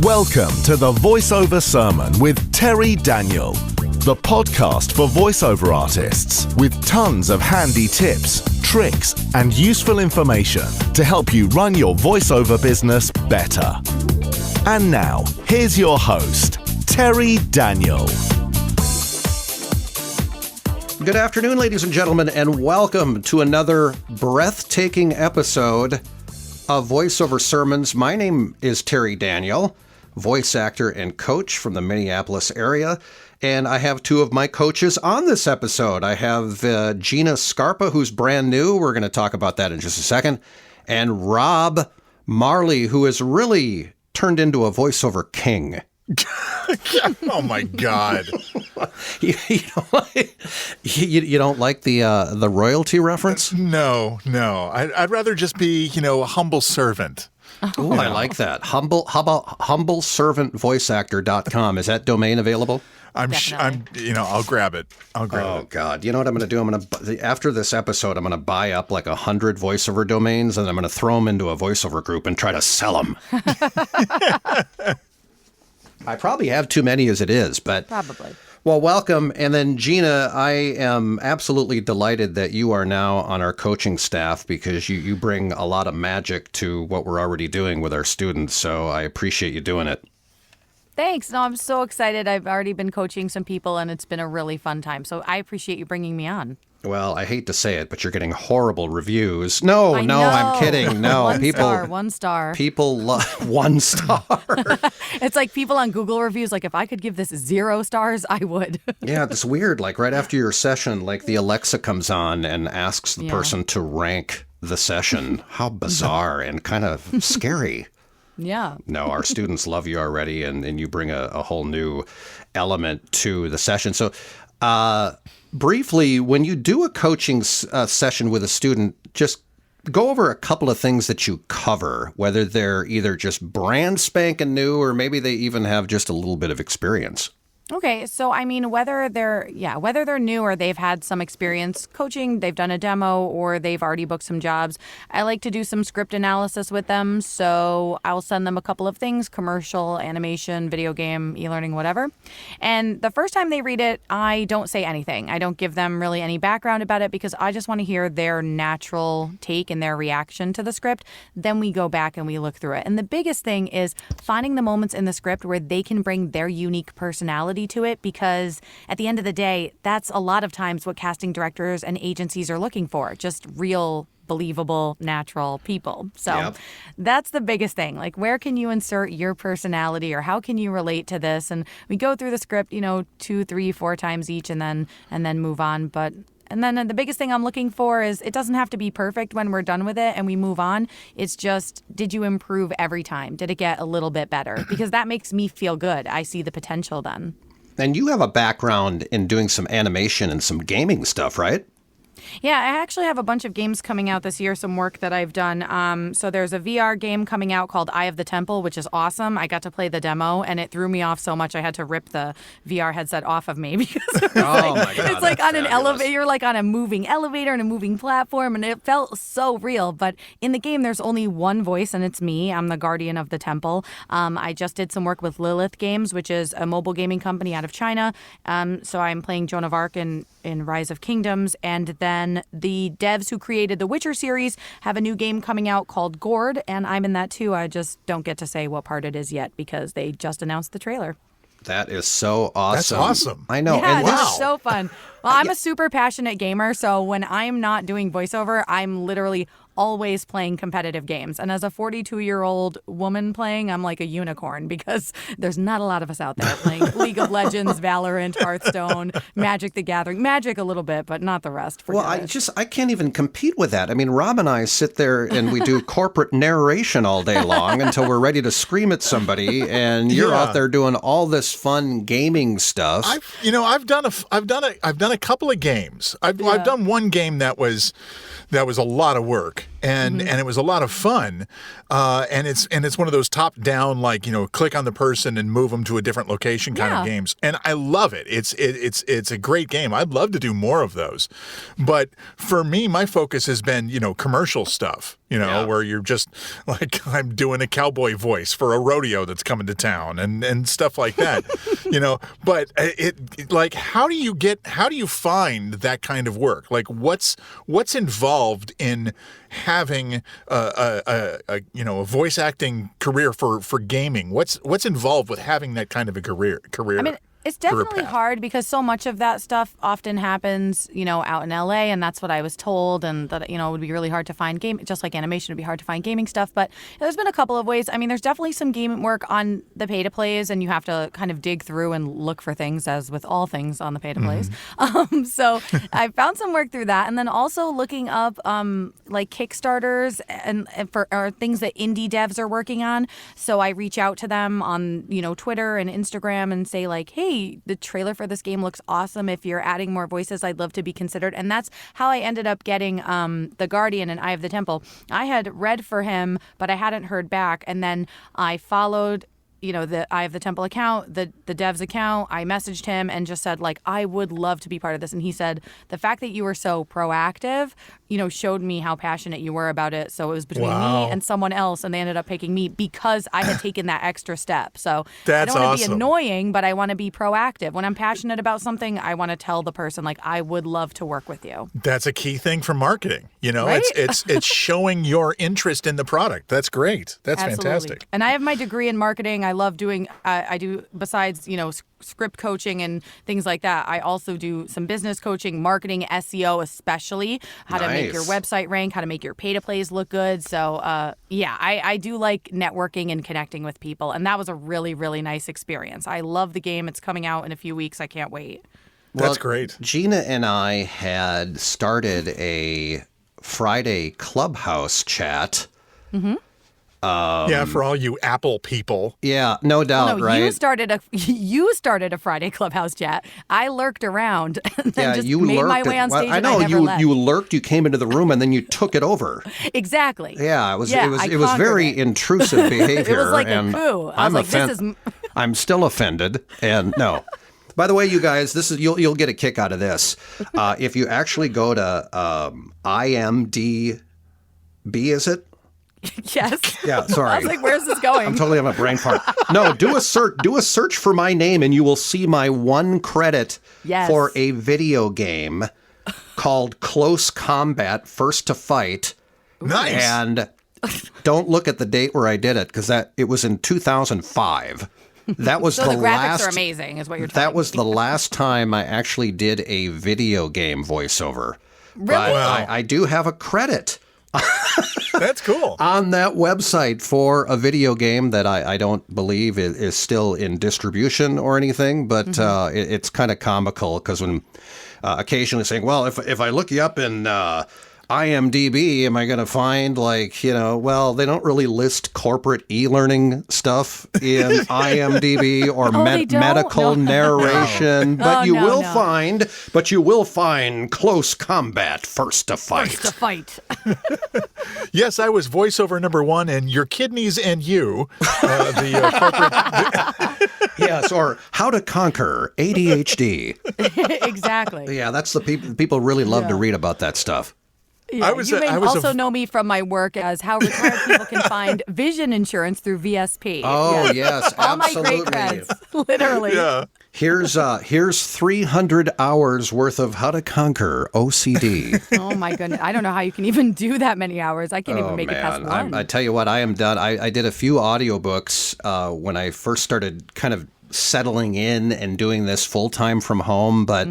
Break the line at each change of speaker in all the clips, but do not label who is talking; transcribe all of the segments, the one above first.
Welcome to the Voiceover Sermon with Terry Daniel, the podcast for voiceover artists with tons of handy tips, tricks, and useful information to help you run your voiceover business better. And now, here's your host, Terry Daniel.
Good afternoon, ladies and gentlemen, and welcome to another breathtaking episode of Voiceover Sermons. My name is Terry Daniel, voice actor and coach from the Minneapolis area, and I have two of my coaches on this episode. I have Gina Scarpa, who's brand new. We're going to talk about that in just a second, and Rob Marley, who has really turned into a voiceover king.
Oh my God!
You don't like the royalty reference?
No. I'd rather just be, a humble servant.
Oh, I like that. How about humbleservantvoiceactor.com? Is that domain available?
I'll grab it.
Oh God! You know what I'm going to do? After this episode, I'm going to buy up like 100 voiceover domains, and I'm going to throw them into a voiceover group and try to sell them. I probably have too many as it is, but
probably.
Well, welcome. And then Gina, I am absolutely delighted that you are now on our coaching staff because you bring a lot of magic to what we're already doing with our students. So I appreciate you doing it.
Thanks. No, I'm so excited. I've already been coaching some people and it's been a really fun time. So I appreciate you bringing me on.
Well, I hate to say it, but you're getting horrible reviews. No, I'm kidding. No,
one star.
People love 1 star.
It's like people on Google reviews. Like if I could give this 0 stars, I would. Yeah,
it's weird. Like right after your session, like the Alexa comes on and asks the person to rank the session. How bizarre and kind of scary.
Yeah.
No, our students love you already, and you bring a whole new element to the session. So, briefly, when you do a coaching session with a student, just go over a couple of things that you cover, whether they're either just brand spanking new or maybe they even have just a little bit of experience.
Okay, so I mean, whether they're new or they've had some experience coaching, they've done a demo, or they've already booked some jobs, I like to do some script analysis with them. So I'll send them a couple of things: commercial, animation, video game, e-learning, whatever. And the first time they read it, I don't say anything. I don't give them really any background about it because I just want to hear their natural take and their reaction to the script. Then we go back and we look through it. And the biggest thing is finding the moments in the script where they can bring their unique personality to it, because at the end of the day, that's a lot of times what casting directors and agencies are looking for, just real, believable, natural people. So That's the biggest thing. Like, where can you insert your personality, or how can you relate to this? And we go through the script, 2, 3, 4 times each and then move on. And then the biggest thing I'm looking for is it doesn't have to be perfect when we're done with it and we move on. It's just, did you improve every time? Did it get a little bit better? Because that makes me feel good. I see the potential then.
And you have a background in doing some animation and some gaming stuff, right?
Yeah, I actually have a bunch of games coming out this year, some work that I've done. So there's a VR game coming out called Eye of the Temple, which is awesome. I got to play the demo, and it threw me off so much I had to rip the VR headset off of me because it was it's like on an elevator. You're like on a moving elevator and a moving platform, and it felt so real. But in the game, there's only one voice, and it's me. I'm the guardian of the temple. I just did some work with Lilith Games, which is a mobile gaming company out of China. So I'm playing Joan of Arc in Rise of Kingdoms, and then the devs who created the Witcher series have a new game coming out called Gourd, and I'm in that too. I just don't get to say what part it is yet because they just announced the trailer.
That is so awesome.
That's awesome.
I know.
Yeah,
and
it's so fun. Well, I'm a super passionate gamer, so when I'm not doing voiceover, I'm literally always playing competitive games. And as a 42-year-old woman playing, I'm like a unicorn because there's not a lot of us out there playing League of Legends, Valorant, Hearthstone, Magic the Gathering. Magic a little bit, but not the rest.
Well, I can't even compete with that. I mean, Rob and I sit there and we do corporate narration all day long until we're ready to scream at somebody, and you're out there doing all this fun gaming stuff.
I've done a couple of games. I've done one game that was a lot of work. And it was a lot of fun, and it's one of those top down, like, click on the person and move them to a different location kind of games, and I love it. It's a great game. I'd love to do more of those, but for me, my focus has been commercial stuff. where you're just like, I'm doing a cowboy voice for a rodeo that's coming to town and stuff like that, but how do you find that kind of work? Like what's involved in having a voice acting career for gaming? What's involved with having that kind of a career?
I mean, it's definitely hard because so much of that stuff often happens, out in LA, and that's what I was told, and that, it would be really hard to find just like animation, it'd be hard to find gaming stuff. But there's been a couple of ways. I mean, there's definitely some gaming work on the pay-to-plays, and you have to kind of dig through and look for things, as with all things on the pay-to-plays. So I found some work through that, and then also looking up like Kickstarters and or things that indie devs are working on. So I reach out to them on, Twitter and Instagram and say like, hey, the trailer for this game looks awesome. If you're adding more voices, I'd love to be considered. And that's how I ended up getting The Guardian and Eye of the Temple. I had read for him, but I hadn't heard back. And then I followed the Eye of the Temple account, the dev's account. I messaged him and just said, like, I would love to be part of this. And he said, the fact that you were so proactive, showed me how passionate you were about it. So it was between me and someone else, and they ended up picking me because I had taken that extra step. So
that's
I don't want
awesome.
to be annoying, but I want to be proactive. When I'm passionate about something, I want to tell the person, like, I would love to work with you.
That's a key thing for marketing.
Right?
It's showing your interest in the product. That's great. That's
Absolutely.
fantastic.
And I have my degree in marketing. I love doing, I do, besides, script coaching and things like that, I also do some business coaching, marketing, SEO especially, how to make your website rank, how to make your pay-to-plays look good. So, I do like networking and connecting with people. And that was a really, really nice experience. I love the game. It's coming out in a few weeks. I can't wait.
That's great.
Gina and I had started a Friday Clubhouse chat.
Mm-hmm.
For all you Apple people.
Yeah, no doubt, right?
You started a Friday Clubhouse chat. I lurked around and then just made my way on stage.
I know,
and I never left.
You lurked. You came into the room and then you took it over.
Exactly.
Yeah, it was very intrusive behavior.
It was like a coup. I was like, this is.
I'm still offended, and no. By the way, you guys, this is you'll get a kick out of this. If you actually go to IMDb, is it?
Yes.
Yeah, sorry.
I was like, where's this going?
I'm totally on a brain fart. No, do a search for my name and you will see my one credit for a video game called Close Combat First to Fight.
Nice.
And don't look at the date where I did it because it was in 2005. That was
so the graphics are amazing, is what you're talking about.
That was the last time I actually did a video game voiceover.
Really?
But
Wow.
I do have a credit.
That's cool.
On that website for a video game that I don't believe is still in distribution or anything, but it's kind of comical because when occasionally saying, well, if I look you up in IMDb, am I going to find well, they don't really list corporate e-learning stuff in IMDb or medical narration, but you will find Close Combat First to Fight.
First to Fight.
Yes, I was voiceover number 1 and Your Kidneys and You, the corporate...
Yes, or How to Conquer ADHD.
Exactly.
Yeah, that's the people really love to read about that stuff.
Yeah, you may also know me from my work as how retired people can find vision insurance through VSP.
Oh, yes,
all
absolutely.
my great creds, literally.
Yeah.
Here's 300 hours worth of How to Conquer OCD.
Oh my goodness, I don't know how you can even do that many hours. I can't even make it past one.
I tell you what, I am done. I did a few audiobooks when I first started kind of settling in and doing this full time from home, but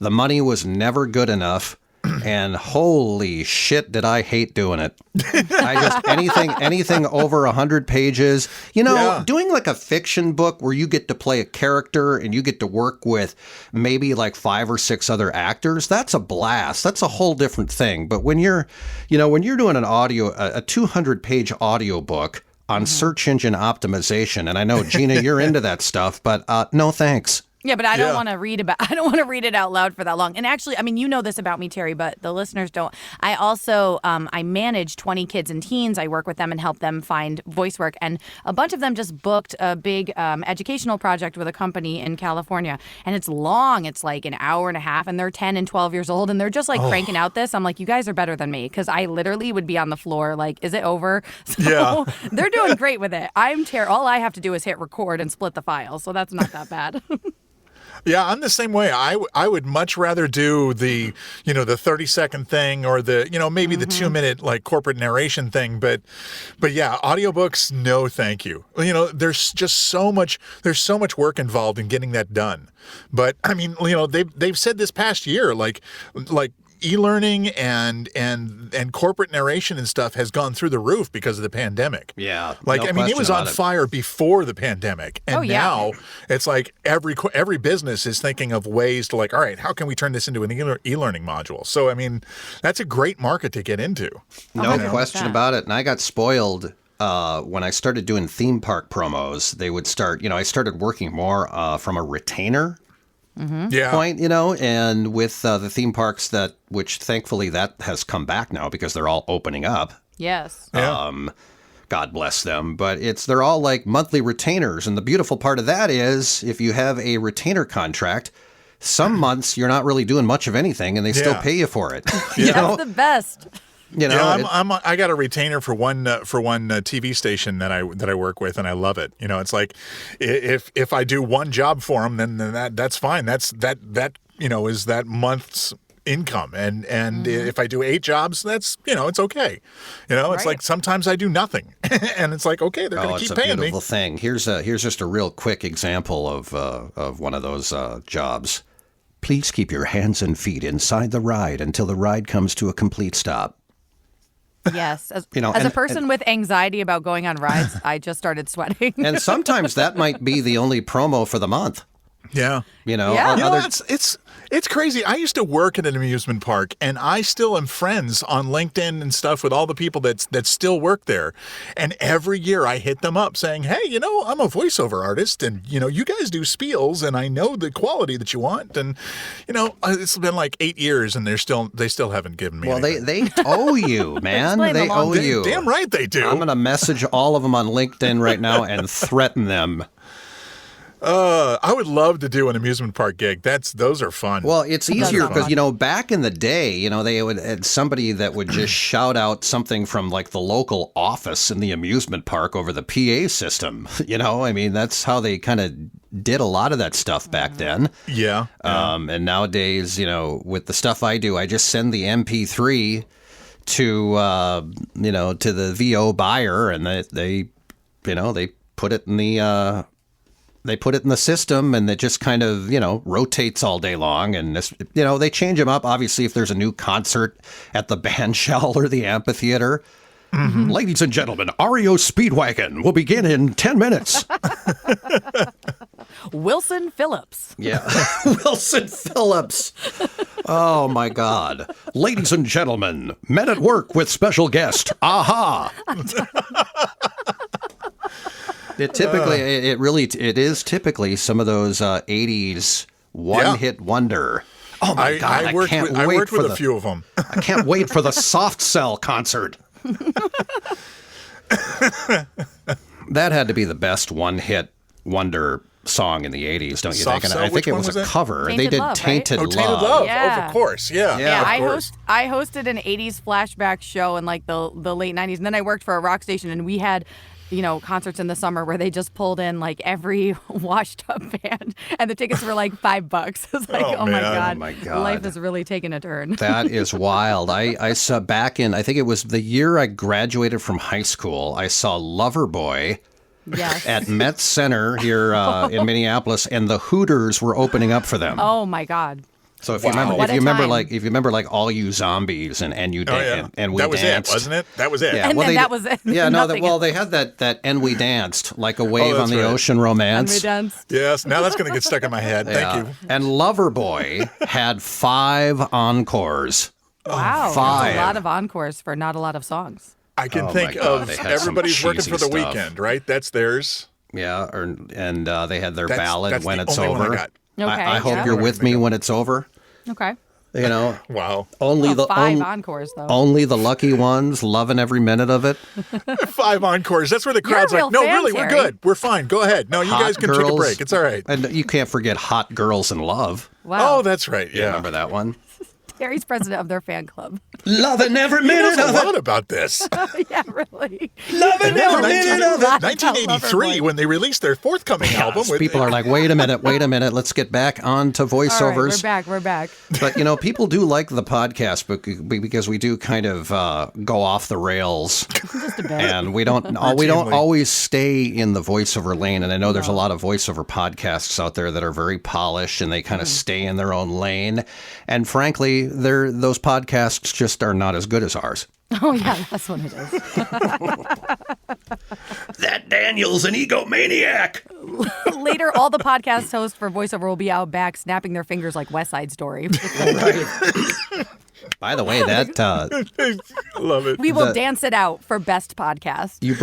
the money was never good enough. And holy shit, did I hate doing it. I just, anything over 100 pages, doing like a fiction book where you get to play a character and you get to work with maybe like 5 or 6 other actors, that's a blast. That's a whole different thing. But when you're doing a 200-page audio book on search engine optimization, and I know, Gina, you're into that stuff, but no thanks.
Yeah, but I don't want to read it out loud for that long. And actually, I mean, you know this about me, Terry, but the listeners don't. I also I manage 20 kids and teens. I work with them and help them find voice work. And a bunch of them just booked a big educational project with a company in California. And it's long. It's like an hour and a half. And they're 10 and 12 years old. And they're just like cranking out this. I'm like, you guys are better than me. Because I literally would be on the floor like, is it over? So they're doing great with it. All I have to do is hit record and split the file. So that's not that bad.
Yeah, I'm the same way. I would much rather do the 30-second thing or the, maybe the 2-minute like corporate narration thing. But yeah, audiobooks, no, thank you. There's just so much work involved in getting that done. But I mean, they've said this past year, like e-learning and corporate narration and stuff has gone through the roof because of the pandemic.
Yeah.
It was on fire before the pandemic. And now it's like every business is thinking of ways to like, all right, how can we turn this into an e-learning module? So, I mean, that's a great market to get into.
No question about it. And I got spoiled when I started doing theme park promos. They would start, I started working more from a retainer point, and with the theme parks which thankfully that has come back now because they're all opening up.
Yes.
God bless them. But they're all like monthly retainers. And the beautiful part of that is if you have a retainer contract, some months you're not really doing much of anything and they still pay you for it.
That's the best.
I got a retainer for one TV station that I work with, and I love it. It's like if I do one job for them, then that's fine. That's is that month's income, and if I do 8 jobs, that's it's okay. It's like sometimes I do nothing, and it's like okay, they're going to keep paying me.
It's a beautiful thing. Here's just a real quick example of one of those jobs. Please keep your hands and feet inside the ride until the ride comes to a complete stop.
Yes. As a person with anxiety about going on rides, I just started sweating.
And sometimes that might be the only promo for the month.
Yeah. It's crazy. I used to work at an amusement park, and I still am friends on LinkedIn and stuff with all the people that still work there. And every year I hit them up saying, hey, I'm a voiceover artist, and, you guys do spiels, and I know the quality that you want. And, it's been like 8 years, and they still haven't given me anything.
They owe you, man. They owe you.
Damn right they do.
I'm going to message all of them on LinkedIn right now and threaten them.
I would love to do an amusement park gig. Those are fun.
Well, it's easier because, back in the day, they would had somebody that would just shout out something from like the local office in the amusement park over the PA system. That's how they kind of did a lot of that stuff back then.
Yeah.
And nowadays, with the stuff I do, I just send the MP3 to the VO buyer, and they put it in the they put it in the system, and it just kind of, rotates all day long. And, they change them up. Obviously, if there's a new concert at the band shell or the amphitheater. Mm-hmm. Ladies and gentlemen, REO Speedwagon will begin in 10 minutes.
Wilson Phillips.
Yeah. Wilson Phillips. Oh, my God. Ladies and gentlemen, Men at Work with special guest. Aha. It is typically some of those 80s one-hit wonder. Oh my God!
I worked with a few of them.
I can't wait for the Soft Cell concert. That had to be the best one-hit wonder song in the 80s, don't you think? And I think it was a cover.
Tainted
they did
Love,
Tainted
right?
Love.
Tainted Love.
Yeah.
Oh, of course. Yeah.
Yeah,
of
I hosted an 80s flashback show in like the late 90s, and then I worked for a rock station, and we had concerts in the summer where they just pulled in like every washed up band, and the tickets were like $5. It's like, oh my God, life is really taking a turn.
That is wild. I saw back in, I think it was the year I graduated from high school, I saw Loverboy.
Yes.
At Met Center here in Minneapolis, and the Hooters were opening up for them.
Oh my God.
So if you remember like All You Zombies and We Danced.
That was it, wasn't it? That was it.
Yeah,
and then that was it.
Yeah, no, they had that And We Danced, like a wave on the ocean romance.
And we danced.
Yes, now that's going to get stuck in my head. Thank you.
And Loverboy had 5 encores.
Wow.
5.
That's a lot of encores for not a lot of songs.
I can think of Everybody's Working for the Weekend, right? That's theirs.
Yeah, and they had their ballad When It's Over.
Okay.
I hope
yeah.
you're with me when it's over.
Okay.
You know,
Wow.
only
Well,
the
5 encores though.
only the lucky ones loving every minute of it.
5 encores. That's where the crowd's
You're a
like, no,
real fan,
really, we're
Terry."
good. We're fine. Go ahead. No, you
Hot
guys can take a
girls-
break. It's all right.
And you can't forget Hot Girls in Love.
Wow.
Oh, that's right. Yeah.
Remember that one?
Terry's president of their fan club.
Loving every
He
minute
knows a
of
lot
it.
about this.
Yeah, really.
Loving
And then
every
in
minute of it.
1983, when they released their forthcoming album. With,
People are like, wait a minute, let's get back on to
All right,
voiceovers.
we're back.
But, people do like the podcast because we do kind of go off the rails.
Just a bit.
And we don't
Routinely.
always stay in the voiceover lane. And I know there's a lot of voiceover podcasts out there that are very polished and they kind of stay in their own lane. And frankly, those podcasts just are not as good as ours.
Oh, yeah, that's what it is.
That Daniel's an egomaniac.
Later, all the podcast hosts for voiceover will be out back snapping their fingers like West Side Story.
By the way, that
I love it.
We will dance it out for best podcast.
you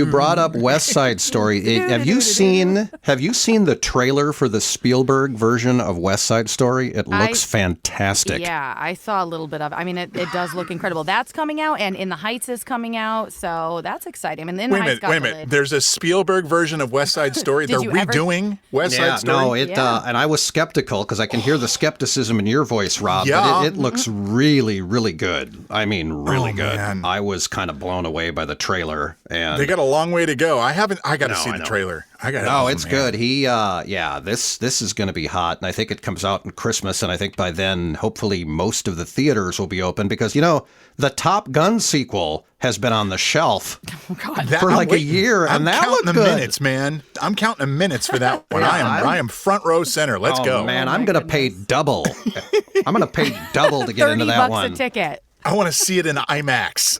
brought up West Side Story. Have you seen the trailer for the Spielberg version of West Side Story? It looks fantastic.
Yeah, I saw a little bit of it. I mean, it does look incredible. That's coming out, and In the Heights is coming out, so that's exciting. I mean, In the Heights got
Wait a
delayed.
minute. There's a Spielberg version of West Side Story. They're
you ever-
redoing West
Yeah,
Side Story.
no,
Yeah.
and I was skeptical because I can hear the skepticism in your voice, Rob.
Yeah.
But it looks really, really good. I mean, really
Oh,
good.
man.
I was kind of blown away by the trailer, and
They got a long way to go. I got to
No,
see
I
the
know.
trailer.
no, it's good. This is going to be hot, and I think it comes out in Christmas, and I think by then, hopefully, most of the theaters will be open because the Top Gun sequel has been on the shelf for
I'm
like a
waiting.
year,
I'm
and that
counting
looked
the
good.
minutes, man. I'm counting the minutes for that one.
Yeah,
I am front row center. Let's
Oh
go.
man,
Oh,
I'm
my
going to pay double. I'm going to pay double to get into that
$30
one.
a ticket.
I want to see it in IMAX.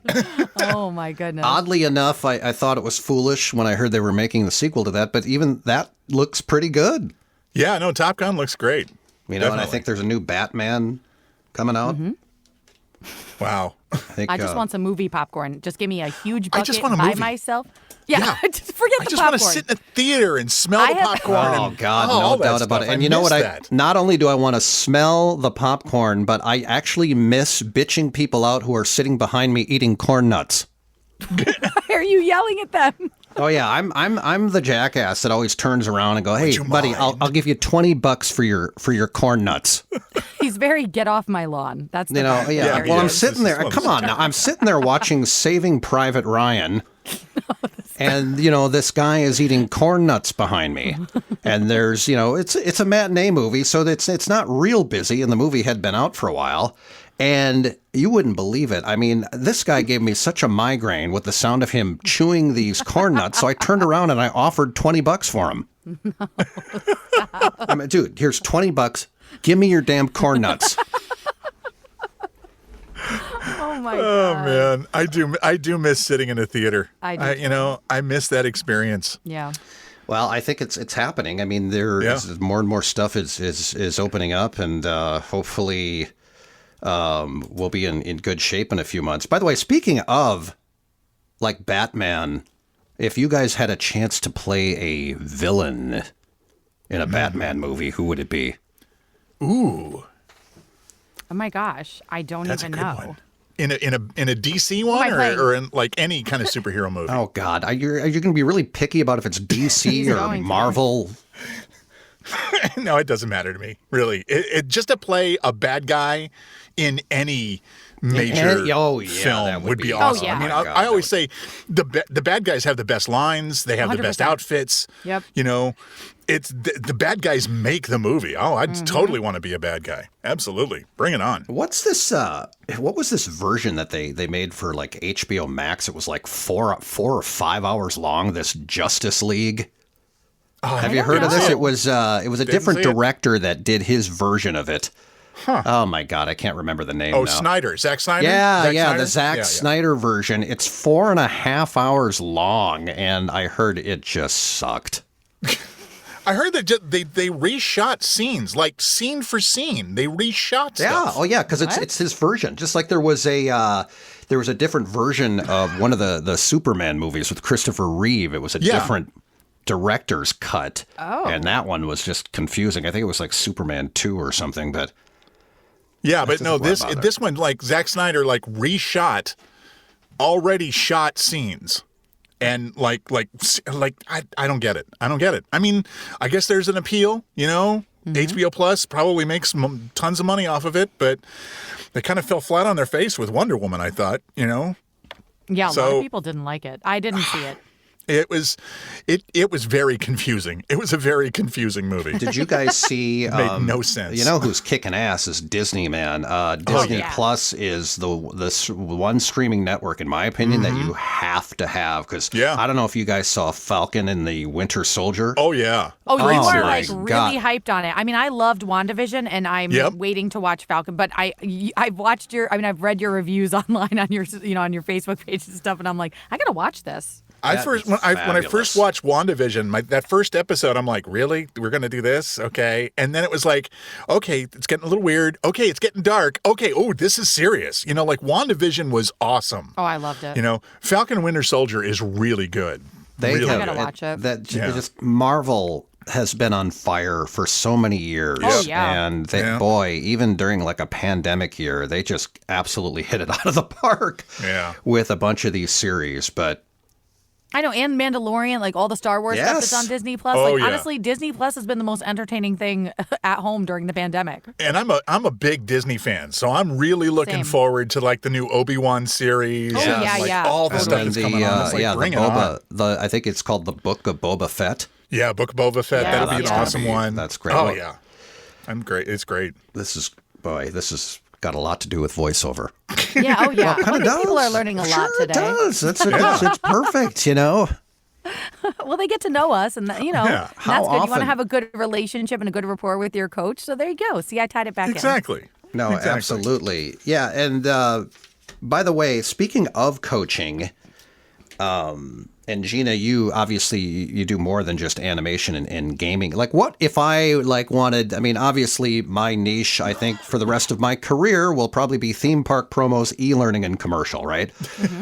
Oh, my goodness.
Oddly enough, I thought it was foolish when I heard they were making the sequel to that, but even that looks pretty good.
Yeah, no, Top Gun looks great.
And I
Definitely.
think there's a new Batman coming out.
Wow.
I think
I just want some movie popcorn. Just give me a huge bucket
just want a
by
movie.
myself. Yeah, just forget
I
the
just
popcorn.
want to sit in a theater and smell
I
the
have-
popcorn.
Oh
and,
God,
all
no
that
doubt about
stuff.
it. And you know what?
That.
Not only do I want to smell the popcorn, but I actually miss bitching people out who are sitting behind me eating corn nuts.
Why are you yelling at them?
Oh yeah, I'm the jackass that always turns around and go, "Hey,
you
buddy, I'll
mind?"
give you $20 for your corn nuts."
He's very get off my lawn. That's the
Yeah.
Yeah,
Well, I'm
this
sitting
is
there.
one of
Come
those
on now. I'm sitting there watching Saving Private Ryan. And this guy is eating corn nuts behind me, and there's it's a matinee movie, so it's not real busy, and the movie had been out for a while, and you wouldn't believe it. I mean, this guy gave me such a migraine with the sound of him chewing these corn nuts, so I turned around and I offered $20 for him. I mean, dude, here's $20. Give me your damn corn nuts.
Oh my
Oh
god.
man, I do miss sitting in a theater.
I do too.
I miss that experience.
Yeah.
Well, I think it's happening. I mean, more and more stuff is opening up, and hopefully we'll be in good shape in a few months. By the way, speaking of like Batman, if you guys had a chance to play a villain in a Batman movie, who would it be?
Ooh,
Oh my gosh. I don't
that's a
even
good
know.
one. In a DC
am I
one
playing?
or in like any kind of superhero movie.
Oh God, are you going to be really picky about if it's DC
He's
or
going to.
Marvel?
No, it doesn't matter to me, really. It just to play a bad guy in any major
oh, yeah, that
film
would
would
be
be
awesome.
awesome.
Oh, yeah.
I mean,
Oh, my God,
I
that
always
would-
say the bad guys have the best lines. They have the best
100%.
outfits.
Yep.
It's the bad guys make the movie. Oh, I'd totally want to be a bad guy. Absolutely, bring it on.
What's this? What was this version that they made for like HBO Max? It was like 4 or 5 hours long. This Justice League. Have you heard of this?
know.
It was a different
see it.
director that did his version of it. Oh my God, I can't remember the name.
Oh,
now.
Zack Snyder.
Yeah,
Zack
yeah,
Snyder?
the Zack
Yeah, yeah.
Snyder version. It's 4.5 hours long, and I heard it just sucked.
I heard that they reshot scenes, like scene for scene. They reshot
Yeah.
stuff.
Oh, yeah. Because it's his version. Just like there was a different version of one of the Superman movies with Christopher Reeve. It was a
Yeah.
different director's cut.
Oh.
And that one was just confusing. I think it was like Superman 2 or something, but
Yeah, but no,
doesn't bother.
this one, like Zack Snyder, like reshot already shot scenes. And like I don't get it. I don't get it. I mean, I guess there's an appeal, you know. HBO Plus probably makes tons of money off of it, but they kind of fell flat on their face with Wonder Woman, I thought, you know.
Yeah, a lot of people didn't like it. I didn't see it.
It was very confusing. It was a very confusing movie.
did you guys see?
Made no sense.
You know who's kicking ass is Disney, man. Disney
yeah.
Plus is the one streaming network, in my opinion, that you have to have. Because I don't know if you guys saw Falcon and the Winter Soldier.
Oh yeah.
Oh, you
Oh,
are
my
like really
God.
hyped on it. I mean, I loved WandaVision, and I'm waiting to watch Falcon. But I've watched I've read your reviews online on your on your Facebook page and stuff, and I'm like, I gotta watch this.
When I first watched WandaVision, that first episode, I'm like, really? We're going to do this? Okay. And then it was like, okay, it's getting a little weird. Okay, it's getting dark. Okay, oh, this is serious. You know, like WandaVision was awesome.
Oh, I loved it.
You know, Falcon and Winter Soldier is really good.
They
really
have,
I gotta watch it.
Just Marvel has been on fire for so many years.
Oh, yeah.
And boy, even during like a pandemic year, they just absolutely hit it out of the park with a bunch of these series. But
I know, and Mandalorian, like all the Star Wars stuff that's on Disney Plus.
Oh,
like
yeah.
honestly, Disney Plus has been the most entertaining thing at home during the pandemic.
And I'm a big Disney fan, so I'm really looking
Same.
forward to like the new Obi-Wan series.
Oh, yeah,
like,
yeah.
all the
and
stuff
then
that's coming on. It's like, bring it on.
I think it's called the Book of Boba Fett.
Yeah, Book of Boba Fett.
Yeah,
That'll be an
that's gonna
awesome one.
That's great.
Oh
Well,
yeah, I'm great. It's great.
This has got a lot to do with voiceover.
Yeah, oh yeah.
Kind of does.
People are learning a lot
Sure
today.
It does. It's perfect, you know.
Well, they get to know us, and
Yeah.
that's
How
good. You want
often?
to have a good relationship and a good rapport with your coach. So there you go. See, I tied it back in.
Exactly.
No,
Exactly.
absolutely. Yeah, and by the way, speaking of coaching, and Gina, you obviously you do more than just animation and gaming. Like, what if I wanted? I mean, obviously, my niche, I think, for the rest of my career will probably be theme park promos, e-learning, and commercial, right?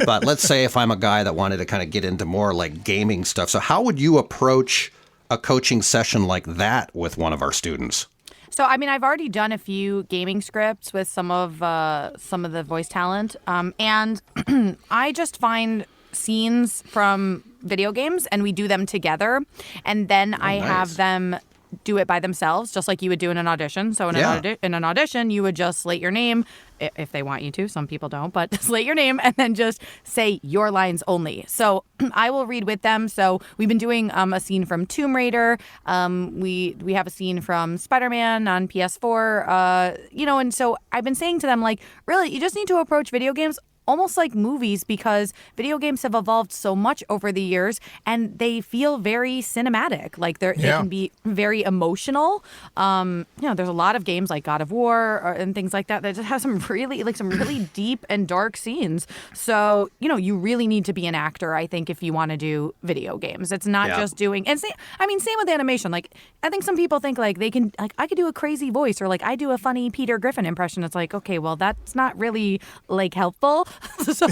But let's say if I'm a guy that wanted to kind of get into more like gaming stuff. So, how would you approach a coaching session like that with one of our students?
So, I mean, I've already done a few gaming scripts with some of the voice talent, and I just find scenes from video games and we do them together, and then I have them do it by themselves, just like you would do in an audition. So in an audition, you would just slate your name if they want you to. Some people don't, but slate your name and then just say your lines only. So I will read with them. So we've been doing a scene from Tomb Raider. We have a scene from Spider-Man on PS4. And so I've been saying to them, like, really, you just need to approach video games almost like movies, because video games have evolved so much over the years and they feel very cinematic. Like they can be very emotional. There's a lot of games like God of War and things like that just have some really deep and dark scenes. So, you really need to be an actor, I think, if you want to do video games. It's not just doing, and same with animation. Like, I think some people think like they can, like, I could do a crazy voice or like I do a funny Peter Griffin impression. It's like, okay, well, that's not really like helpful. So,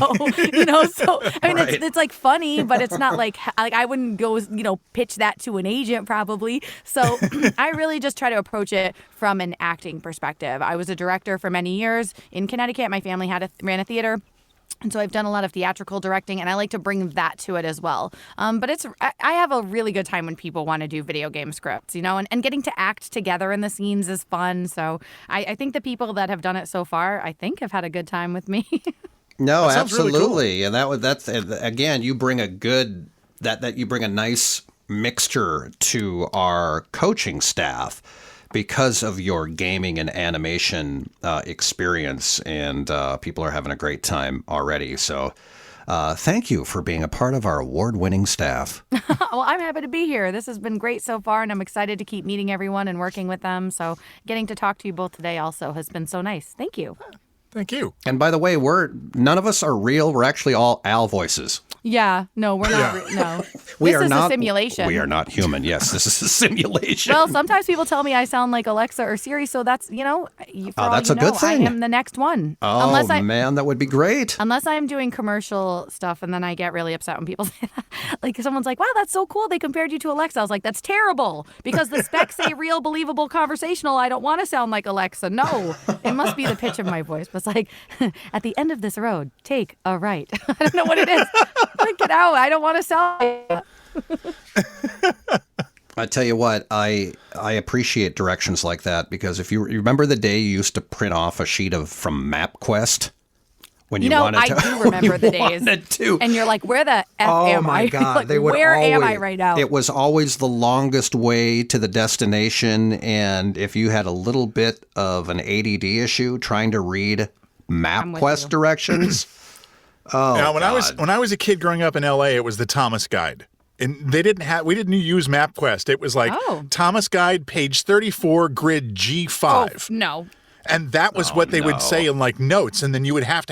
it's like funny, but it's not like I wouldn't go, pitch that to an agent probably. So I really just try to approach it from an acting perspective. I was a director for many years in Connecticut. My family ran a theater. And so I've done a lot of theatrical directing, and I like to bring that to it as well. But I have a really good time when people want to do video game scripts, and getting to act together in the scenes is fun. So I think the people that have done it so far, I think, have had a good time with me.
No,
That sounds really
absolutely. And that's again, you bring you bring a nice mixture to our coaching staff because of your gaming and animation experience, and people are having a great time already. So thank you for being a part of our award-winning staff.
Well, I'm happy to be here. This has been great so far, and I'm excited to keep meeting everyone and working with them. So getting to talk to you both today also has been so nice. Thank you.
Thank you.
And by the way, none of us are real. We're actually all Al voices.
Yeah, no, we're not. No,
We
this
are
is
not
a simulation.
We are not human. Yes, this is a simulation.
Well, sometimes people tell me I sound like Alexa or Siri, so that's,
that's a good thing.
I am the next one.
Oh, man, that would be great.
Unless I'm doing commercial stuff, and then I get really upset when people say that. Like, someone's like, wow, that's so cool. They compared you to Alexa. I was like, that's terrible. Because the specs say real, believable, conversational. I don't want to sound like Alexa. No. It must be the pitch of my voice. But it's like, at the end of this road, take a right. I don't know what it is. Like, get out. I don't want to sound like that.
I tell you what, I appreciate directions like that, because if you remember the day you used to print off a sheet from MapQuest when you wanted to.
I do remember the days. And you're like, where the F am I?
Oh my God.
Like,
They would
where
always,
am I right now?
It was always the longest way to the destination. And if you had a little bit of an ADD issue trying to read MapQuest directions.
Now, when I was a kid growing up in LA, it was the Thomas Guide. And we didn't use MapQuest. It was like Thomas Guide, page 34, grid G5.
Oh, no.
And that was what they would say in like notes. And then you would have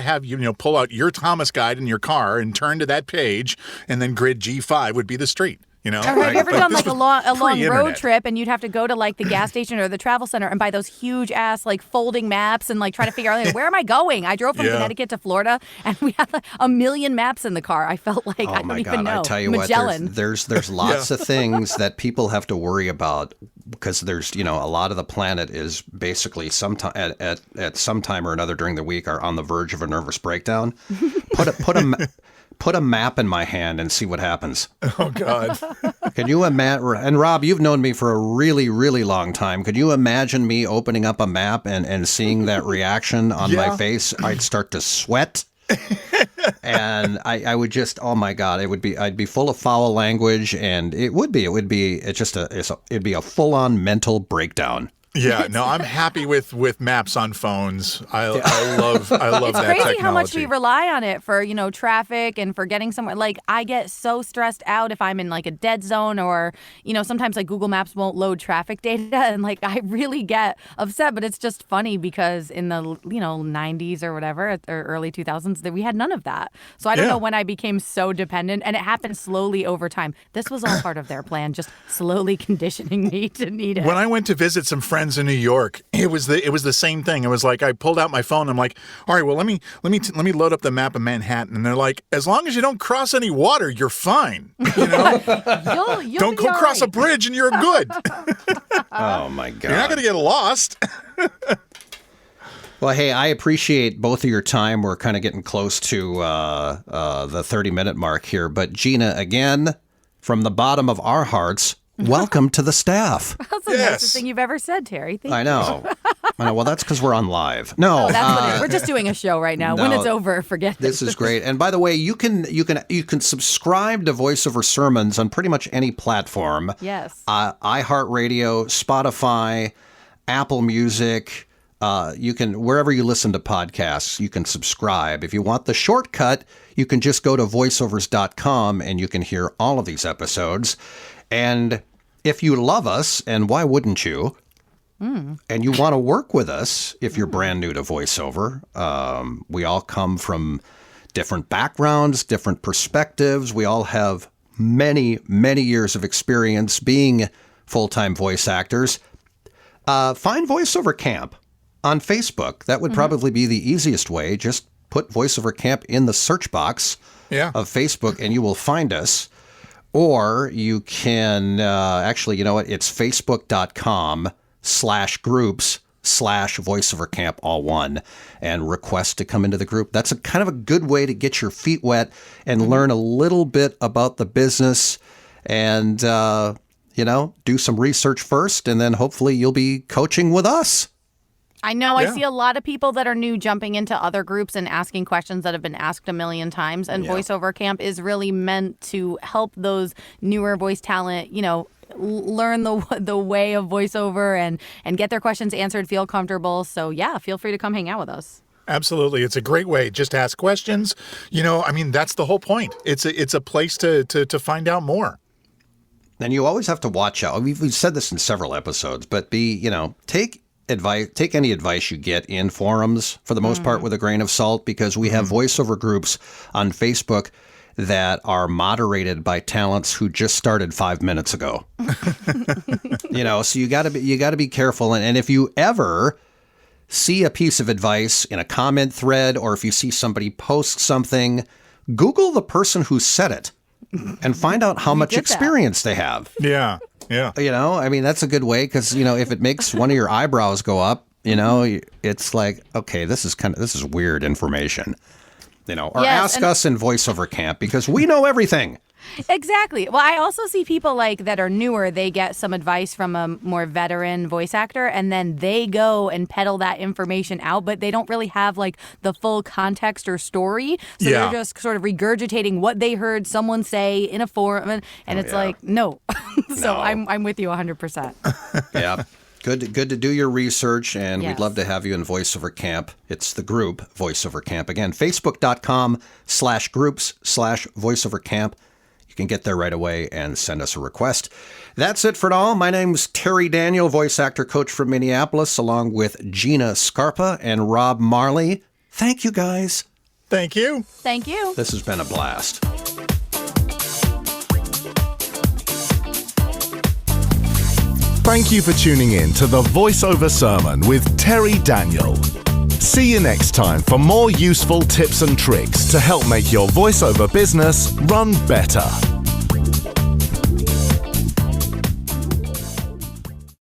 pull out your Thomas Guide in your car and turn to that page. And then grid G5 would be the street.
Have you ever done like a long road trip, and you'd have to go to like the gas station or the travel center and buy those huge ass like folding maps and like try to figure out, like, where am I going? I drove from Connecticut to Florida, and we had like a million maps in the car. I felt like I don't even know.
I tell you
Magellan.
what, there's lots of things that people have to worry about, because there's a lot of the planet is basically sometime at some time or another during the week are on the verge of a nervous breakdown. Put a map in my hand and see what happens.
Oh, God.
Can you imagine? And Rob, you've known me for a really, really long time. Could you imagine me opening up a map and seeing that reaction on my face? I'd start to sweat. And I would just, oh my God, I'd be full of foul language, and it'd be a full on mental breakdown.
Yeah, no, I'm happy with maps on phones. I love that technology.
It's crazy how much we rely on it for, traffic and for getting somewhere. Like, I get so stressed out if I'm in like a dead zone, or, sometimes like Google Maps won't load traffic data, and like I really get upset. But it's just funny because in the 90s or whatever, or early 2000s, that we had none of that. So I don't know when I became so dependent, and it happened slowly over time. This was all part of their plan, just slowly conditioning me to need it.
When I went to visit some friends in New York, it was the same thing. It was like I pulled out my phone. I'm like, all right, well, let me load up the map of Manhattan. And they're like, as long as you don't cross any water, you're fine.
You'll
don't go cross a bridge and you're good.
Oh my God!
You're not going to get lost.
Well, hey, I appreciate both of your time. We're kind of getting close to the 30-minute mark here. But Gina, again, from the bottom of our hearts, welcome to the staff.
That's the nicest thing you've ever said, Terry. Thank you.
I know. Well, that's because we're on live. No,
that's what it is. We're just doing a show right now. When it's over, forget it.
This is great. And by the way, you can subscribe to Voiceover Sermons on pretty much any platform.
Yes.
iHeartRadio, Spotify, Apple Music. You can, wherever you listen to podcasts, you can subscribe. If you want the shortcut, you can just go to voiceovers.com and you can hear all of these episodes. And if you love us, and why wouldn't you, and you want to work with us, if you're brand new to VoiceOver, we all come from different backgrounds, different perspectives. We all have many, many years of experience being full-time voice actors. Find VoiceOver Camp on Facebook. That would probably be the easiest way. Just put VoiceOver Camp in the search box of Facebook and you will find us. Or you can, actually, you know what? It's facebook.com/groups/voiceovercamp, all one, and request to come into the group. That's a kind of a good way to get your feet wet and learn a little bit about the business and, do some research first, and then hopefully you'll be coaching with us.
I know. I see a lot of people that are new jumping into other groups and asking questions that have been asked a million times. And VoiceOver Camp is really meant to help those newer voice talent, learn the way of voiceover and get their questions answered, feel comfortable. So, feel free to come hang out with us.
Absolutely. It's a great way. Just ask questions. That's the whole point. It's a place to find out more.
And you always have to watch out. We've said this in several episodes, but take any advice you get in forums for the most part with a grain of salt, because we have voiceover groups on Facebook that are moderated by talents who just started 5 minutes ago. So you got to be careful. And if you ever see a piece of advice in a comment thread, or if you see somebody post something, Google the person who said it and find out how much experience they have.
Yeah. Yeah.
That's a good way, because, if it makes one of your eyebrows go up, it's like, okay, this is weird information, or ask us in Voiceover Camp, because we know everything.
Exactly. Well, I also see people that are newer, they get some advice from a more veteran voice actor, and then they go and peddle that information out, but they don't really have the full context or story. So they're just sort of regurgitating what they heard someone say in a forum, and it's no. So no. I'm with you 100%.
Yeah. Good to do your research, and we'd love to have you in Voiceover Camp. It's the group Voiceover Camp. Again, facebook.com/groups/Voiceover Camp. You can get there right away and send us a request. That's it for now. My name's Terry Daniel, voice actor coach from Minneapolis, along with Gina Scarpa and Rob Marley. Thank you, guys.
Thank you.
Thank you.
This has been a blast.
Thank you for tuning in to the Voiceover Sermon with Terry Daniel. See you next time for more useful tips and tricks to help make your voiceover business run better.